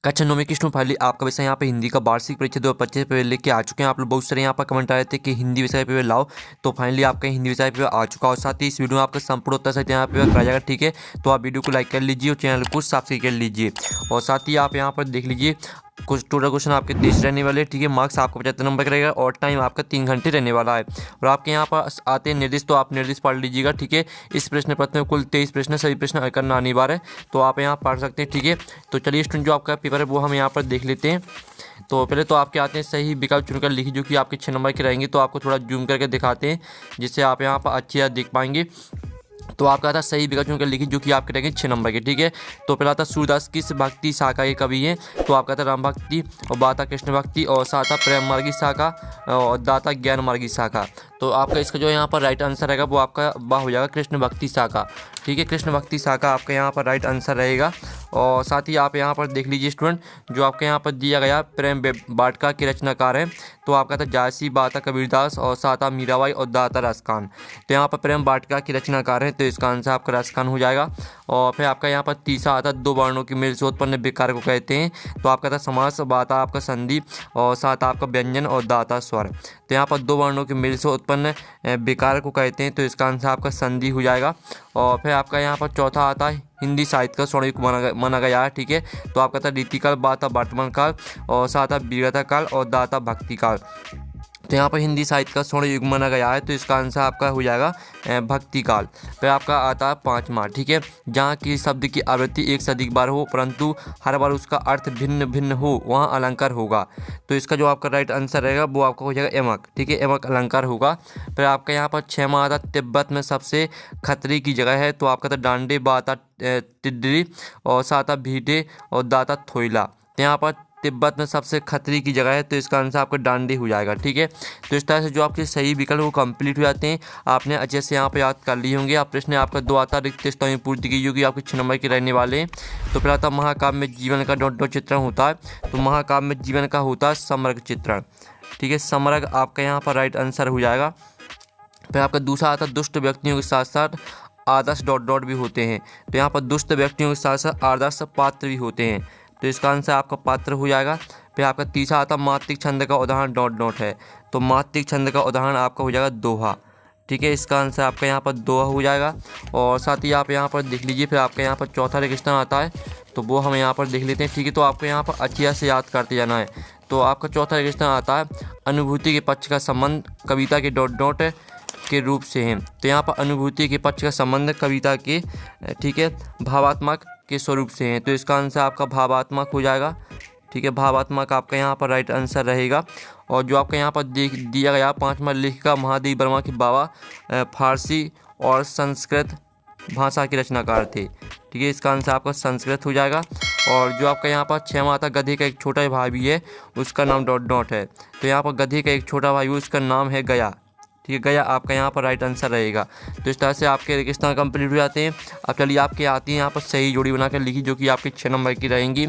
कक्षा 9 में कृष्ण फाइनली आपका विषय यहाँ पे हिंदी का वार्षिक परीक्षा 2025 पेपर लेके आ चुके हैं। आप लोग बहुत सारे यहाँ पर कमेंट आ रहे थे कि हिंदी विषय पेपर लाओ, तो फाइनली आपका हिंदी विषय पेपर आ चुका है। और साथ ही इस वीडियो में आपका संपूर्ण उत्तर सहित यहाँ पे कराया जाएगा, ठीक है। तो आप वीडियो को लाइक कर लीजिए और चैनल को सब्सक्राइब कर लीजिए। और साथ ही आप यहाँ पर देख लीजिए कुछ टोटल क्वेश्चन आपके 30 रहने वाले, ठीक है। मार्क्स आपको 75 नंबर का रहेगा और टाइम आपका 3 घंटे रहने वाला है। और आपके यहाँ पर आते हैं निर्देश, तो आप निर्देश पढ़ लीजिएगा, ठीक है। इस प्रश्न पत्र में कुल 23 प्रश्न, सभी प्रश्न करना अनिवार्य है, तो आप यहाँ पढ़ सकते हैं, ठीक है। तो चलिए स्टूडेंट, जो आपका पेपर है वो हम यहाँ पर देख लेते हैं। तो पहले तो आपके आते हैं सही विकल्प चुनकर लिखिए, जो कि आपके 6 नंबर के रहेंगे। तो आपको थोड़ा जूम करके दिखाते हैं जिससे आप यहाँ पर अच्छे देख पाएंगे। तो आपका था सही विकल्प चुनकर लिखिए, जो कि आपके रहेंगे 6 नंबर के, ठीक है। तो पहला था सूरदास किस भक्ति शाखा के कवि हैं? तो आपका था राम भक्ति, और बात था कृष्ण भक्ति, और साथ था प्रेम मार्गी शाखा, और दाता ज्ञान मार्गी शाखा। तो आपका इसका जो यहाँ पर राइट आंसर रहेगा वो आपका वाह हो जाएगा कृष्ण भक्ति शाखा, ठीक है। कृष्ण भक्ति शाखा आपका यहाँ पर राइट आंसर रहेगा। और साथ ही आप यहाँ पर देख लीजिए स्टूडेंट, जो आपके यहाँ पर दिया गया प्रेम वाटिका के रचनाकार हैं। तो आपका था जायसी, बाता कबीरदास, और साता मीराबाई, और दाता रसखान। तो यहाँ पर प्रेम वाटिका के रचनाकार हैं, तो इसका आंसर आपका रसखान हो जाएगा। और फिर आपका यहाँ पर तीसरा आता दो वर्णों की मिल से उत्पन्न विकार को कहते हैं। तो आपका था समास, बाता आपका संधि, और सात आपका व्यंजन, और दाता स्वर। तो यहाँ पर दो वर्णों की मिल से उत्पन्न विकार को कहते हैं, तो इसका आंसर आपका संधि हो जाएगा। और फिर आपका यहाँ पर चौथा आता है हिंदी साहित्य का स्वर्णयुग माना गया है, ठीक है। तो आपका था रीतिकाल, बाता वर्तमान काल, और साथ वीरता काल, और दाता भक्ति काल। तो यहाँ पर हिंदी साहित्य का स्वर्ण युग माना गया है, तो इसका आंसर आपका हो जाएगा भक्ति काल। फिर आपका आता है पाँचवा, ठीक है। जहाँ की शब्द की आवृत्ति एक से अधिक बार हो परंतु हर बार उसका अर्थ भिन्न भिन्न हो, वहाँ अलंकार होगा। तो इसका जो आपका राइट आंसर रहेगा वो आपका हो जाएगा एमक, ठीक है। एमक अलंकार होगा। फिर आपका यहाँ पर छठवां आता तिब्बत में सबसे खतरे की जगह है। तो आपका था डांडे, बाता टिड्री, और साता भीटे, और दाता थोइला। तो यहाँ पर तिब्बत में सबसे खतरे की जगह है, तो इसका आंसर आपका डांडी हो जाएगा, ठीक है। तो इस तरह से जो आपके सही विकल्प वो कंप्लीट हो जाते हैं। आपने अच्छे से यहाँ पे याद कर लिए होंगे। आप प्रश्न आपका दो आता रिक्त स्थानों में पूर्ति की, जो कि आपके 6 नंबर के रहने वाले हैं। तो पहला था महाकाव्य में जीवन का डॉट डॉट चित्रण होता है। तो महाकाव्य में जीवन का होता है समग्र चित्रण, ठीक है। समग्र आपका यहाँ पर राइट आंसर हो जाएगा। फिर आपका दूसरा आता दुष्ट व्यक्तियों के साथ साथ आदर्श डॉट डॉट भी होते हैं। तो यहाँ पर दुष्ट व्यक्तियों के साथ साथ आदर्श पात्र भी होते हैं, तो इसका आंसर आपका पात्र हो जाएगा। फिर आपका तीसरा आता मात्रिक छंद का उदाहरण डॉट डॉट है। तो मात्रिक छंद का उदाहरण आपका हो जाएगा दोहा, ठीक है। इसका आंसर आपका यहाँ पर दोहा हो जाएगा। और साथ ही आप यहाँ पर देख लीजिए, फिर आपका यहाँ पर चौथा रेगिस्तान आता है, तो वो हम यहाँ पर देख लेते हैं, ठीक है। तो आपको यहाँ पर अच्छी से याद करते जाना है। तो आपका चौथा रेगिस्तान आता है अनुभूति के पक्ष का संबंध कविता के डॉट डॉट के रूप से है। तो यहाँ पर अनुभूति के पक्ष का संबंध कविता के, ठीक है, भावात्मक के स्वरूप से हैं। तो इसका आंसर आपका भावात्मक हो जाएगा, ठीक है। भावात्मक आपका यहाँ पर राइट आंसर रहेगा। और जो आपका यहाँ पर दिया गया पांचवा लेखिका महादेवी वर्मा के बाबा फारसी और संस्कृत भाषा के रचनाकार थे, ठीक है। इसका आंसर आपका संस्कृत हो जाएगा। और जो आपका यहाँ पर छठवां आता गधे का एक छोटा भाई भी है, उसका नाम डॉट डॉट है। तो यहाँ पर गधे का एक छोटा भाई, उसका नाम है गया, ठीक है। गया आपका यहाँ पर राइट आंसर रहेगा। तो इस तरह से आपके रेगिस्तान कंप्लीट हो जाते हैं। अब चलिए आपके आती है यहाँ पर सही जोड़ी बनाकर लिखी, जो कि आपके 6 नंबर की रहेंगी।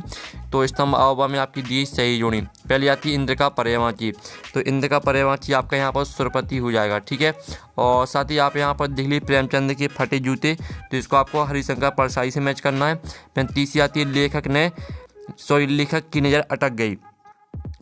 तो स्तंभ अववा में आपकी दी सही जोड़ी पहले आती है इंद्र का पर्यायवाची। तो इंद्र का पर्यायवाची आपका यहाँ पर सुरपति हो जाएगा, ठीक है। और साथ ही आप यहाँ पर देख लीजिए प्रेमचंद के फटे जूते, तो इसको आपको हरिशंकर परसाई से मैच करना है। फिर तीसरी आती है लेखक की नज़र अटक गई।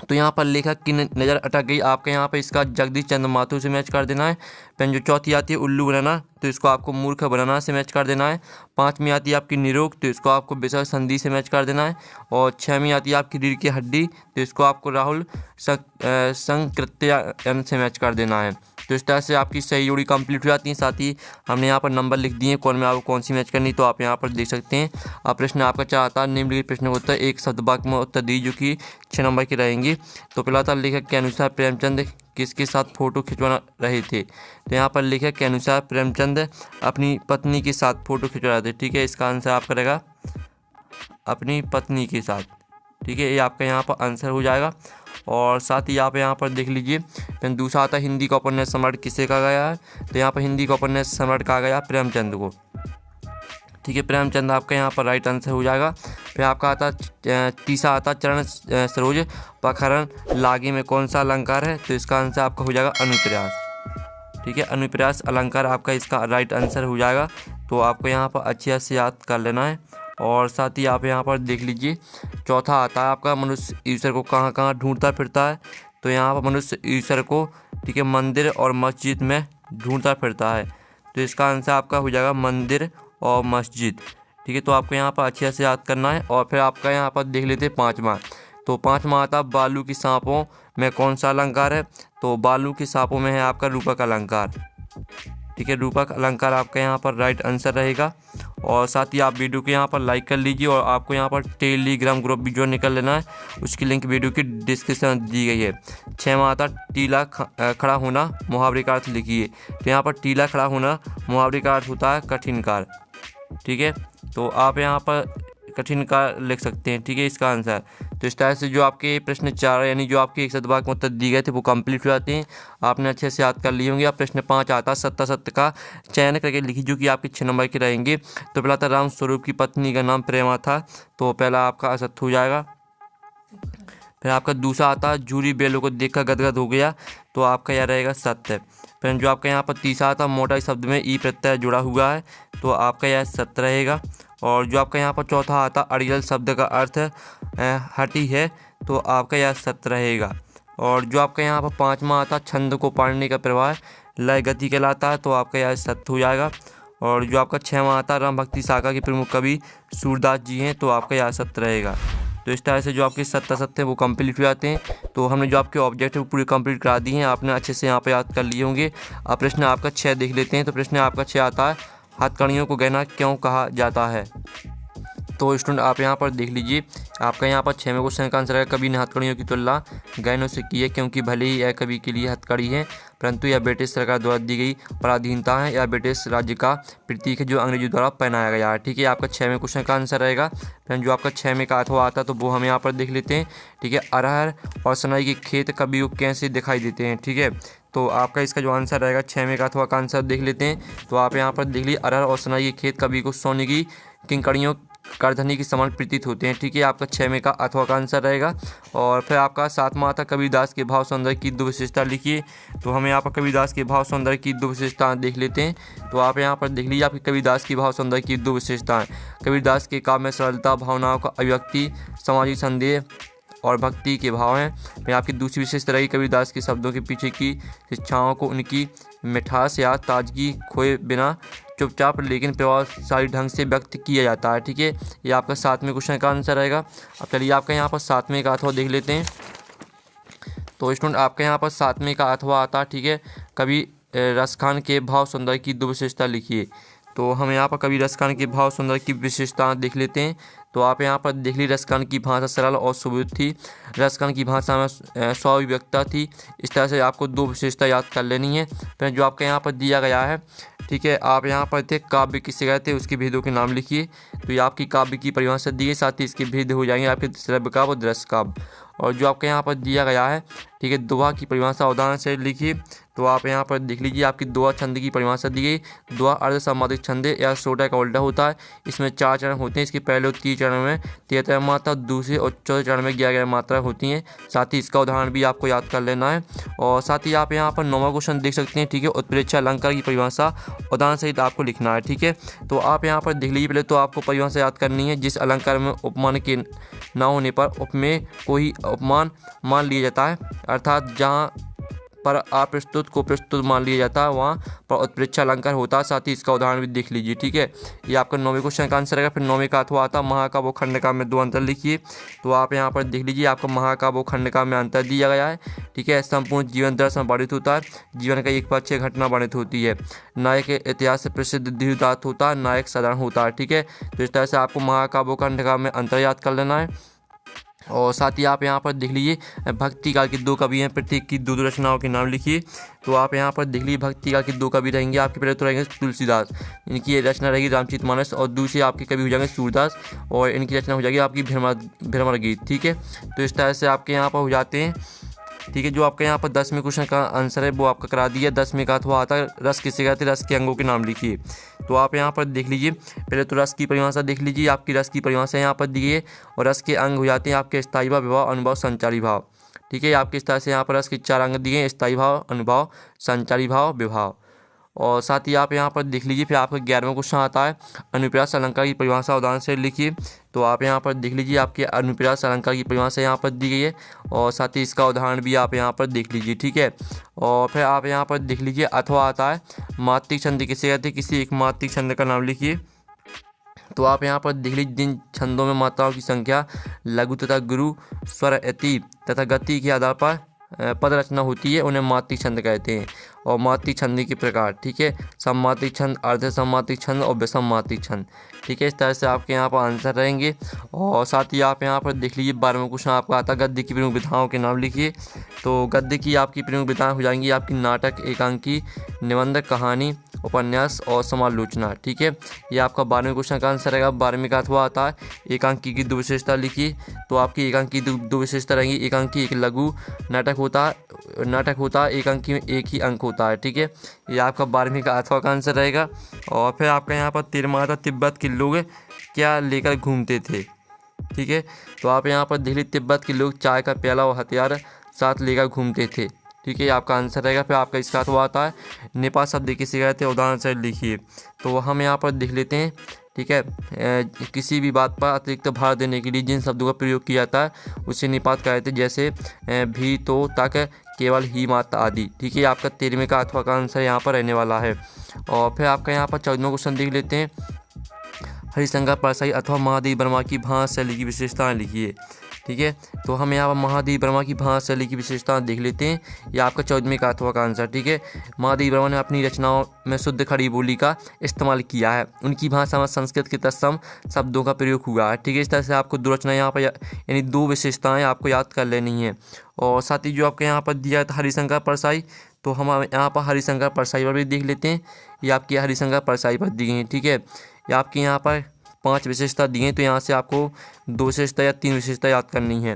तो यहाँ पर लेखक की नज़र अटक गई आपके यहाँ पर इसका जगदीश चंद्र माथुर से मैच कर देना है। फिर जो चौथी आती है उल्लू बनाना, तो इसको आपको मूर्ख बनाना से मैच कर देना है। पाँचवीं आती है आपकी निरोग, तो इसको आपको विसर्ग संधि से मैच कर देना है। और छठवीं आती है आपकी रीढ़ की हड्डी, तो इसको आपको राहुल संकृत्यायन से मैच कर देना है। तो इस तरह से आपकी सही जोड़ी कंप्लीट हो जाती है। साथ ही हमने यहाँ पर नंबर लिख दिए कौन में आपको कौन सी मैच करनी, तो आप यहाँ पर देख सकते हैं। अब प्रश्न आपका चाहता है निम्नलिखित प्रश्न का उत्तर एक शब्द वाक्य में उत्तर दी, जो कि 6 नंबर की रहेंगी। तो पहला था लेखक के अनुसार प्रेमचंद किसके साथ फोटो खिंचवा रहे थे। तो यहाँ पर लेखक के अनुसार प्रेमचंद अपनी पत्नी के साथ फोटो खिंचवा रहे थे, ठीक है। इसका आंसर आपका रहेगा अपनी पत्नी के साथ, ठीक है। ये आपका यहाँ पर आंसर हो जाएगा। और साथ ही आप यहाँ पर देख लीजिए फिर दूसरा आता हिंदी का उपन्यास सम्राट किसे कहा गया है। तो यहाँ पर हिंदी का उपन्यास सम्राट कहा गया प्रेमचंद को, ठीक है। प्रेमचंद आपका यहाँ पर राइट आंसर हो जाएगा। फिर आपका आता तीसरा आता चरण सरोज प्रखरण लागे में कौन सा अलंकार है। तो इसका आंसर आपका हो जाएगा अनुप्रयास, ठीक है। अनुप्रयास अलंकार आपका इसका राइट आंसर हो जाएगा। तो आपको यहाँ पर अच्छे से याद कर लेना है। और साथ ही आप यहाँ पर देख लीजिए चौथा आता है आपका मनुष्य ईश्वर को कहाँ कहाँ ढूंढता फिरता है। तो यहाँ पर मनुष्य ईश्वर को ठीक है मंदिर और मस्जिद में ढूंढता फिरता है। तो इसका आंसर आपका हो जाएगा मंदिर और मस्जिद। ठीक है, तो आपको यहाँ पर अच्छे से याद करना है। और फिर आपका यहाँ पर देख लेते हैं पाँचवा। तो पाँचवा आता बालू की सांपों में कौन सा अलंकार है। तो बालू की सांपों में है आपका रूपक अलंकार। ठीक है, रूपक अलंकार आपका यहाँ पर राइट आंसर रहेगा। और साथ ही आप वीडियो को यहाँ पर लाइक कर लीजिए और आपको यहाँ पर टेलीग्राम ग्रुप भी ज्वाइन कर लेना है, उसकी लिंक वीडियो की डिस्क्रिप्शन दी गई है। छठवां आता टीला खड़ा होना मुहावरे का अर्थ लिखिए। तो यहाँ पर टीला खड़ा होना मुहावरे का अर्थ होता है कठिन कार्य। ठीक है, तो आप यहाँ पर कठिन कार्य लिख सकते हैं। ठीक है, इसका आंसर। तो इस तरह से जो आपके प्रश्न 4 यानी जो आपके 1 शतभाग में उत्तर दिए गए थे वो कंप्लीट हो जाते हैं। आपने अच्छे से याद कर लिए होंगे। अब प्रश्न 5 आता है सत्यासत्य का चयन करके लिखिए, जो कि आपके 6 नंबर के रहेंगे। तो पहला था राम स्वरूप की पत्नी का नाम प्रेमा था। तो पहला आपका असत्य हो जाएगा। फिर आपका दूसरा आता है जूरी बेलों को देखकर गदगद हो गया। तो आपका यह रहेगा सत्य। फिर जो आपका यहाँ पर तीसरा आता मोटा शब्द में ई प्रत्यय जुड़ा हुआ है। तो आपका यह सत्य रहेगा। और जो आपका यहाँ पर चौथा आता अड़ियल शब्द का अर्थ हटी है। तो आपका यह सत्य रहेगा। और जो आपका यहाँ पर पाँचवा आता छंद को पाड़ने का प्रवाह लय गति कहलाता है। तो आपका यह सत्य हो जाएगा। और जो आपका 6वां आता राम भक्ति शाखा के प्रमुख कवि सूरदास जी हैं। तो आपका यह सत्य रहेगा। तो इस तरह से जो आपके सत्य वो कंप्लीट हो जाते हैं। तो हमने जो आपके ऑब्जेक्ट है वो पूरे कंप्लीट करा दिए हैं। आपने अच्छे से यहाँ पे याद कर लिए होंगे। अब प्रश्न आपका 6 देख लेते हैं। तो प्रश्न आपका 6 आता है हथकड़ियों को गहना क्यों कहा जाता है। तो स्टूडेंट आप यहाँ पर देख लीजिए, आपका यहाँ पर 6वें क्वेश्चन का आंसर है कवि ने हथकड़ियों की तुलना गहनों से की है, क्योंकि भले ही यह कवि के लिए हथकड़ी है परंतु यह ब्रिटिश सरकार द्वारा दी गई पराधीनता है। यह ब्रिटिश राज्य का प्रतीक है जो अंग्रेजों द्वारा पहनाया गया है। ठीक है, आपका 6वें क्वेश्चन का आंसर रहेगा। फिर जो आपका 6 में का अथवा आता है तो वो हम यहाँ पर देख लेते हैं। ठीक है, अरहर और सनाई के खेत कवि को कैसे दिखाई देते हैं। ठीक है, तो आपका इसका जो आंसर रहेगा 6 में का अथवा का आंसर देख लेते हैं। तो आप यहाँ पर देख लीजिए अरहर और सनाई के खेत कवि को सोने की किंकड़ियों करधनी के समान प्रतीत होते हैं। ठीक है, आपका 6 में का अथवा का आंसर रहेगा। और फिर आपका 7वां आता कबीरदास के भाव सौंदर्य की 2 विशेषता लिखिए। तो हमें यहाँ पर कबीरदास के भाव सौंदर्य की 2 विशेषताएं देख लेते हैं। तो आप यहाँ पर देख लीजिए आपकी कबीरदास की भाव सौंदर्य की 2 विशेषताएं। कबीरदास के काव्य में सरलता, भावनाओं का अभिव्यक्ति, सामाजिक संदेह और भक्ति के भाव हैं। फिर आपकी दूसरी विशेषता रही कबीरदास के शब्दों के पीछे की शिक्षाओं को उनकी मिठास या ताजगी खोए बिना चुपचाप लेकिन प्रभावशाली ढंग से व्यक्त किया जाता है। ठीक है, ये आपका 7वें क्वेश्चन का आंसर रहेगा। अब चलिए आपका यहाँ पर 7वें का अथवा देख लेते हैं। तो स्टूडेंट आपके यहाँ पर 7वें का अथवा आता है। ठीक है, कवि रसखान के भाव सौंदर्य की 2 विशेषता लिखिए। तो हम यहाँ पर कवि रसखान के भाव सौंदर्य की विशेषता देख लेते हैं। तो आप यहाँ पर देख ली रसखान की भाषा सरल और सुबोध थी। रसखान की भाषा में स्वाभिव्यक्ता थी। इस तरह से आपको 2 विशेषता याद कर लेनी है। फिर जो आपके यहाँ पर दिया गया है, ठीक है, आप यहाँ पर थे काव्य किससे गए थे उसके भेदों के नाम लिखिए। तो ये आपकी काव्य की परिभाषा दी है, साथ ही इसके भेद हो जाएंगे आपके श्रव्य काव्य और दृश्य काव्य। और जो आपके यहाँ पर दिया गया है, ठीक है, दोहा की परिभाषा उदाहरण से लिखिए। तो आप यहाँ पर देख लीजिए आपकी दोहा छंद की परिभाषा दी गई। दोहा अर्ध सामाजिक छंद या सोटा का उल्टा होता है। इसमें 4 चरण होते हैं। इसके पहले और 3 चरण में 73 मात्रा, दूसरे और चौथे चरण में 11 मात्रा होती हैं। साथ ही इसका उदाहरण भी आपको याद कर लेना है। और साथ ही आप यहाँ पर 9वां क्वेश्चन देख सकते हैं। ठीक है, उत्प्रेक्षा अलंकार की परिभाषा उदाहरण सहित आपको लिखना है। ठीक है, तो आप यहाँ पर देख लीजिए। पहले तो आपको परिभाषा याद करनी है। जिस अलंकार में उपमान के न होने पर उपमेय को ही उपमान मान लिया जाता है, अर्थात जहाँ पर अप्रस्तुत को प्रस्तुत मान लिया जाता है वहाँ पर उत्प्रेक्षा अलंकार होता है। साथ ही इसका उदाहरण भी देख लीजिए। ठीक है, ये आपका 9वें क्वेश्चन का आंसर रहेगा। फिर 9वें का अथवा आता महाकाव्य खंडकाव्य में 2 अंतर लिखिए। तो आप यहाँ पर देख लीजिए आपका महाकाव्य खंडकाव्य में अंतर दिया गया है। ठीक है, संपूर्ण जीवन दर्शन वर्णित होता है। जीवन का एक पक्ष घटना वर्णित होती है। नायक इतिहास से प्रसिद्ध धीरदात होता है, नायक साधारण होता है। ठीक है, तो इस तरह से आपको महाकाव्य खंडकाव्य में अंतर याद कर लेना है। और साथ ही आप यहाँ पर देख लीजिए भक्ति काल के 2 कवि हैं, प्रत्येक की 2 रचनाओं के नाम लिखिए। तो आप यहाँ पर देख लीजिए भक्ति काल के 2 कवि रहेंगे आपके। पहले तो रहेंगे तुलसीदास, इनकी ये रचना रहेगी रामचरितमानस। और दूसरे आपके कवि हो जाएंगे सूरदास और इनकी रचना हो जाएगी आपकी भ्रमर गीत। ठीक है, तो इस तरह से आपके यहाँ पर हो जाते हैं। ठीक है, जो आपका यहाँ पर 10वें क्वेश्चन का आंसर है वो आपका करा दिया। 10वें का अथवा आता है रस किसे कहते हैं, रस के अंगों के नाम लिखिए। तो आप यहाँ पर देख लीजिए। पहले तो रस की परिभाषा देख लीजिए। आपकी रस की परिभाषा यहाँ पर दी है। और रस के अंग हो जाते हैं आपके स्थायी भाव, विभाव, अनुभव, संचारी भाव। ठीक है, आपके इस तरह से यहाँ पर रस के 4 अंग दिए हैं, स्थायी भाव, अनुभव, संचारी भाव, विभाव। और साथ ही आप यहाँ पर देख लीजिए। फिर आपका 11वां क्वेश्चन आता है अनुप्रास अलंकार की परिभाषा उदाहरण से लिखिए। तो आप यहाँ पर देख लीजिए, आपके अनुप्रास अलंकार की परिभाषा यहाँ पर दी गई है और साथ ही इसका उदाहरण भी आप यहाँ पर देख लीजिए, ठीक है। और फिर आप यहाँ पर देख लीजिए अथवा आता है मात्रिक छंद किसे कहते हैं, किसी एक मात्रिक छंद का नाम लिखिए। तो आप यहाँ पर देख लीजिए, जिन छंदों में मात्राओं की संख्या लघु तथा गुरु स्वर अति तथा गति के आधार पर पद रचना होती है उन्हें मात्रिक छंद कहते हैं। और मात्रिक छंद के प्रकार, ठीक है, सममात्रिक छंद, अर्ध सममात्रिक छंद और विषम मात्रिक छंद, ठीक है। इस तरह से आपके यहाँ पर आंसर रहेंगे। और साथ ही आप यहाँ पर देख लीजिए 12वां क्वेश्चन आपका आता है गद्य की प्रमुख विधाओं के नाम लिखिए। तो गद्य की आपकी प्रमुख विधाएं हो जाएंगी आपकी नाटक, एकांकी, निबंध, कहानी, उपन्यास और समालोचना, ठीक है। ये आपका 12वें क्वेश्चन का आंसर रहेगा। 12वें का अथवा आता है एकांकी की दो विशेषता लिखिए। तो आपकी एकांकी की दो विशेषता रहेंगी। एकांकी एक लघु नाटक होता है, एकांकी में एक ही अंक होता है, ठीक है। ये आपका 12वीं का अथवा का आंसर रहेगा। और फिर आपका यहाँ पर 13वां आता तिब्बत के लोग क्या लेकर घूमते थे, ठीक है। तो आप यहाँ पर देख लीजिए, तिब्बत के लोग चाय का प्याला और हथियार साथ लेकर घूमते थे, ठीक है। ये आपका आंसर रहेगा। फिर आपका इसका अथवा आता है नेपाल शब्द किसे कहते हैं, उदाहरण से लिखिए। तो हम यहाँ पर देख लेते हैं, ठीक है। किसी भी बात पर अतिरिक्त भार देने के लिए जिन शब्दों का प्रयोग किया जाता है उसे निपात कहते हैं, जैसे भी, तो, तक, केवल, ही, मात्र आदि, ठीक है। आपका 13वें का अथवा का आंसर यहाँ पर रहने वाला है। और फिर आपका यहाँ पर 14वां क्वेश्चन देख लेते हैं हरिशंकर परसाई अथवा महादेव वर्मा की भाषा शैली की विशेषताएं लिखिए, ठीक है। तो हम यहाँ पर महादेव वर्मा की भाषा शैली की विशेषताएं देख लेते हैं। यह आपका 14वें का अथवा का आंसर, ठीक है। महादेव वर्मा ने अपनी रचनाओं में शुद्ध खड़ी बोली का इस्तेमाल किया है। उनकी भाषा में संस्कृत के तत्सम शब्दों का प्रयोग हुआ है, ठीक है। इस तरह से आपको दो रचना यहाँ पर यानी दो विशेषताएँ आपको याद कर लेनी है। और साथ ही जो आपके यहाँ पर दिया था हरिशंकर परसाई, तो हम यहाँ पर हरिशंकर परसाई पर भी देख लेते हैं। ये आपकी हरिशंकर परसाई पर दी गई है, ठीक है। ये आपके यहाँ पर 5 विशेषता दी हैं, तो यहाँ से आपको 2 विशेषता या 3 विशेषता याद करनी है,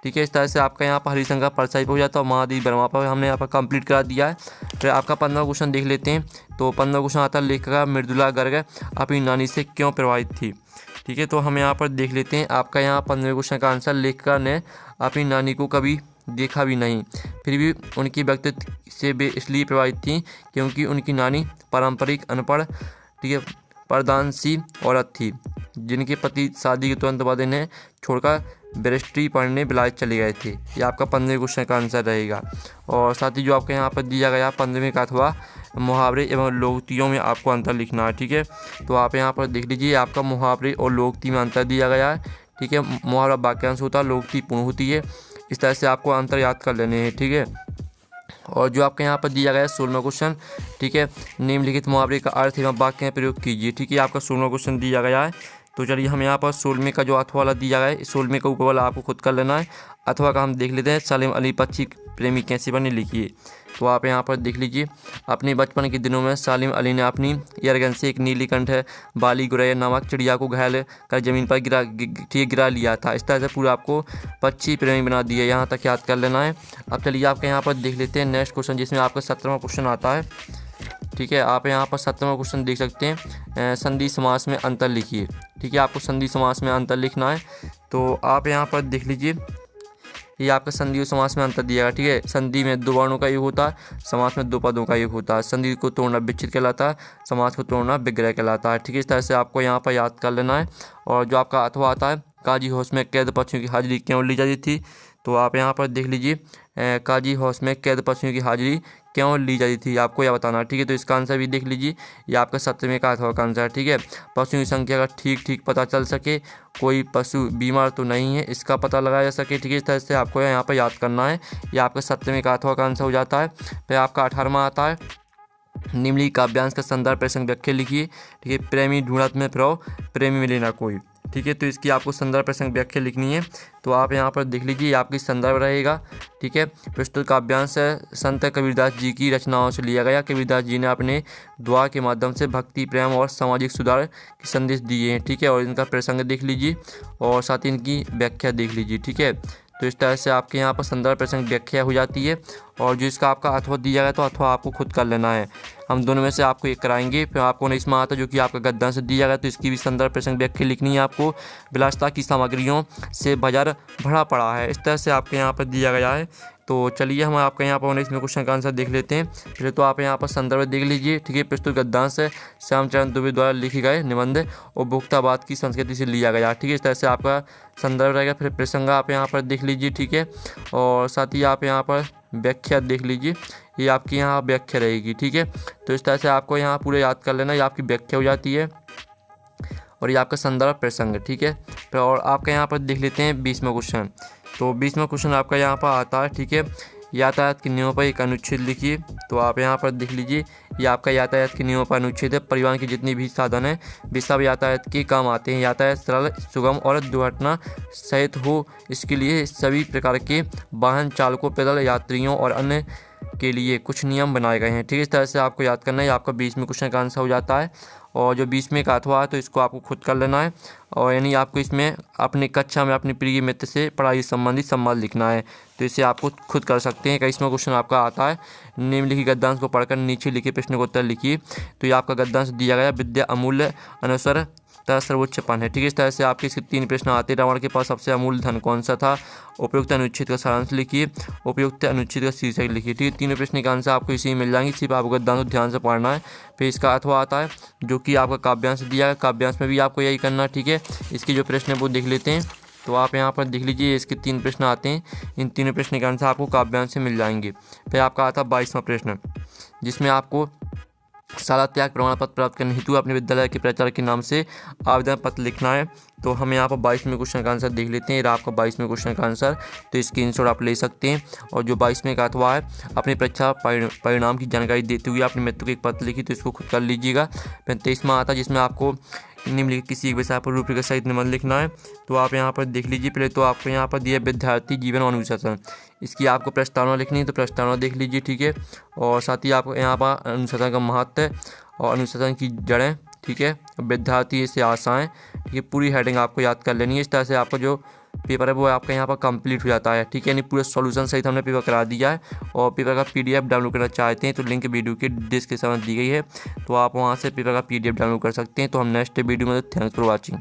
ठीक है। इस तरह से आपका यहाँ पर हरिशंकर परसाई पर हो जाता है और महादेव वर्मा पर हमने यहाँ पर कंप्लीट करा दिया है। फिर आपका 15वां क्वेश्चन देख लेते हैं। तो 15वां क्वेश्चन आता है लेखिका मृदुला गर्ग अपनी नानी से क्यों प्रभावित थी, ठीक है। तो हम यहाँ पर देख लेते हैं। आपका यहाँ 15वें क्वेश्चन का आंसर लेखिका ने अपनी नानी को कभी देखा भी नहीं, फिर भी उनकी व्यक्तित्व से वे इसलिए प्रभावित थी क्योंकि उनकी नानी पारंपरिक अनपढ़, ठीक है, परदानसी औरत थी जिनके पति शादी के तुरंत बाद इन्हें छोड़कर बैरिस्ट्री पढ़ने विलायत चले गए थे। ये आपका 15वें क्वेश्चन का आंसर रहेगा। और साथ ही जो आपके यहाँ पर दिया गया 15वें का अथवा मुहावरे एवं लोकोक्तियों में आपको अंतर लिखना है, ठीक है। तो आप यहाँ पर देख लीजिए, आपका मुहावरे और लोकोक्ति में अंतर दिया गया है, ठीक है। मुहावरा वाक्यांश होता है, लोकोक्ति पूर्ण होती है। इस तरह से आपको अंतर याद कर लेने हैं, ठीक है। और जो आपके यहाँ पर दिया गया है 16वां क्वेश्चन, ठीक है, निम्नलिखित मुहावरे का अर्थ एवं वाक्य में प्रयोग कीजिए, ठीक है। आपका 16वां क्वेश्चन दिया गया है। तो चलिए हम यहाँ पर 16वें का जो अथवा वाला दिया गया है, 16वें का ऊपर वाला आपको खुद कर लेना है। अथवा का हम देख लेते हैं सलीम अली पक्षी प्रेमी कैसे बने, लिखिए। तो आप यहाँ पर देख लीजिए, अपने बचपन के दिनों में सलीम अली ने अपनी एयरगन से एक नीलीकंठ बाली गुरैया नामक चिड़िया को घायल कर जमीन पर गिरा लिया था। इस तरह से पूरा आपको पक्षी प्रेमी बना दिया, यहाँ तक याद कर लेना है। अब चलिए आपके यहाँ पर देख लेते हैं नेक्स्ट क्वेश्चन, जिसमें आपका 17वां क्वेश्चन आता है, ठीक है। आप यहाँ पर 17वां क्वेश्चन देख सकते हैं, संधि समास में अंतर लिखिए, ठीक है। आपको संधि समास में अंतर लिखना है। तो आप यहाँ पर देख लीजिए, ये आपका संधि और समास में अंतर दिया गया, ठीक है। संधि में 2 वर्णों का योग होता है, समास में 2 पदों का योग होता है। संधि को तोड़ना विच्छेद कहलाता है, समास को तोड़ना विग्रह कहलाता है, ठीक है। इस तरह से आपको यहाँ पर याद कर लेना है। और जो आपका अथवा आता है काजी हाउस में कैद पक्षियों की हाजिरी क्यों ली जाती थी, तो आप यहाँ पर देख लीजिए, काजी हाउस में कैद पक्षियों की हाजिरी क्यों ली जाती थी, आपको यह बताना, ठीक है। तो इसका आंसर भी देख लीजिए, ये आपका 17वें का अथवा का आंसर है, ठीक है। पशुओं की संख्या का ठीक पता चल सके, कोई पशु बीमार तो नहीं है, इसका पता लगाया जा सके, ठीक है। इस तरह से आपको यहाँ पर याद करना है। ये आपका 17वें का अथवा का आंसर हो जाता है। फिर आपका 18वां आता है निम्नलिखित काव्यांश का संदर्भ प्रसंग व्याख्या लिखिए, ठीक है। प्रेमी ढूंढत में फिरो, प्रेमी मिले ना कोई, ठीक है। तो इसकी आपको संदर्भ प्रसंग व्याख्या लिखनी है। तो आप यहाँ पर देख लीजिए, आपकी संदर्भ रहेगा, ठीक है। प्रस्तुत काव्यांश संत कबीरदास जी की रचनाओं से लिया गया। कबीरदास जी ने अपने दुआ के माध्यम से भक्ति, प्रेम और सामाजिक सुधार के संदेश दिए हैं, ठीक है। और इनका प्रसंग देख लीजिए और साथ ही इनकी व्याख्या देख लीजिए, ठीक है। तो इस तरह से आपके यहाँ पर संदर्भ प्रसंग व्याख्या हो जाती है। और जो इसका आपका अथवा दिया गया, तो अथवा आपको खुद कर लेना है। हम दोनों में से आपको एक कराएंगे। फिर आपको 19वां आता है जो कि आपका गद्यांश दिया गया, तो इसकी भी संदर्भ प्रसंग व्याख्या लिखनी है आपको। विलासिता की सामग्रियों से बाजार भरा पड़ा है, इस तरह से आपके यहाँ पर दिया गया है। तो चलिए हम आपका यहाँ पर इसमें क्वेश्चन का आंसर देख लेते हैं। पहले तो आप यहाँ पर संदर्भ देख लीजिए, ठीक है। प्रस्तुत गद्यांश है श्यामचरण दुबे द्वारा लिखे गए निबंध उपभोक्तावाद की संस्कृति से लिया गया, ठीक है। इस तरह से आपका संदर्भ रहेगा। फिर प्रसंग आप यहाँ पर देख लीजिए, ठीक है। और साथ ही आप यहाँ पर व्याख्या देख लीजिए, ये आपकी यहाँ व्याख्या रहेगी, ठीक है। तो इस तरह से आपको यहाँ पूरे याद कर लेना, ये आपकी व्याख्या हो जाती है और ये आपका संदर्भ प्रसंग, ठीक है। और आपका यहाँ पर देख लेते हैं 20वां क्वेश्चन। तो 20वां क्वेश्चन आपका यहाँ पर आता है, ठीक है। यातायात के नियमों पर एक अनुच्छेद लिखिए। तो आप यहाँ पर देख लीजिए, ये आपका यातायात के नियमों पर अनुच्छेद है। परिवहन के जितने भी साधन हैं वे सब यातायात के काम आते हैं। यातायात सरल, सुगम और दुर्घटना सहित हो, इसके लिए सभी प्रकार के वाहन चालकों, पैदल यात्रियों और अन्य के लिए कुछ नियम बनाए गए हैं, ठीक है। इस तरह से आपको याद करना है। आपका 20वें क्वेश्चन का आंसर हो जाता है। और जो 20वें का अथवा है तो इसको आपको खुद कर लेना है। और यानी आपको इसमें अपनी कक्षा में अपने प्रिय मित्र से पढ़ाई संबंधित संवाद लिखना है, तो इसे आपको खुद कर सकते हैं। 21वां क्वेश्चन आपका आता है, निम्नलिखित गद्यांश को पढ़कर नीचे लिखे प्रश्न का उत्तर लिखिए। तो ये आपका गद्यांश दिया गया, विद्या अमूल्य अनुसार सर्वोच्चपन है, ठीक है। इस तरह से आपके इसके 3 प्रश्न आते हैं। रावण के पास सबसे अमूल्य धन कौन सा था? उपयुक्त अनुच्छेद का सारांश लिखिए, उपयुक्त अनुच्छेद का शीर्षक लिखिए, ठीक है। तीनों प्रश्न का आंसर आपको इसी में मिल जाएंगे, सिर्फ आपको गद्यांश को ध्यान से पढ़ना है। फिर इसका अथवा आता है जो कि आपका काव्यांश दिया है, काव्यांश में भी आपको यही करना है, ठीक है। इसके जो प्रश्न है वो देख लेते हैं। तो आप यहाँ पर देख लीजिए, इसके 3 प्रश्न आते हैं। इन तीनों प्रश्न के आंसर आपको काव्यांश से मिल जाएंगे। फिर आपका आता है 22वां प्रश्न, जिसमें आपको शाला त्याग प्रमाण पत्र प्राप्त करने हेतु अपने विद्यालय के प्राचार्य के नाम से आवेदन पत्र लिखना है। तो हम यहाँ पर 22वें क्वेश्चन का आंसर देख लेते हैं। ये आपका 22वें क्वेश्चन का आंसर, तो इसकी स्क्रीनशॉट आप ले सकते हैं। और जो 22वें का अथवा है, अपनी परीक्षा परिणाम की जानकारी देते हुए अपने मित्र को एक पत्र लिखी, तो इसको खुद कर लीजिएगा। 23वां आता है, जिसमें आपको निम्नलिखित किसी एक विषय पर रूपरेखा सहित निबंध लिखना है। तो आप यहाँ पर देख लीजिए। पहले तो आपको यहाँ पर दिया विद्यार्थी जीवन और अनुशासन, इसकी आपको प्रस्तावना लिखनी है, तो प्रस्तावना देख लीजिए, ठीक है। और साथ ही आपको यहाँ पर अनुशासन का महत्व और अनुशासन की जड़ें, ठीक है, विद्यार्थी से आशाएं, ठीक है, पूरी हेडिंग आपको याद कर लेनी है। इस तरह से आपका जो पेपर है वो आपका यहाँ पर कंप्लीट हो जाता है, ठीक है। यानी पूरे सॉल्यूशन सहित हमने पेपर करा दिया है। और पेपर का PDF डाउनलोड करना चाहते हैं तो लिंक वीडियो के डिस्क्रिप्शन में दी गई है, तो आप वहाँ से पेपर का PDF डाउनलोड कर सकते हैं। तो हम नेक्स्ट वीडियो में, थैंक्स फॉर वॉचिंग।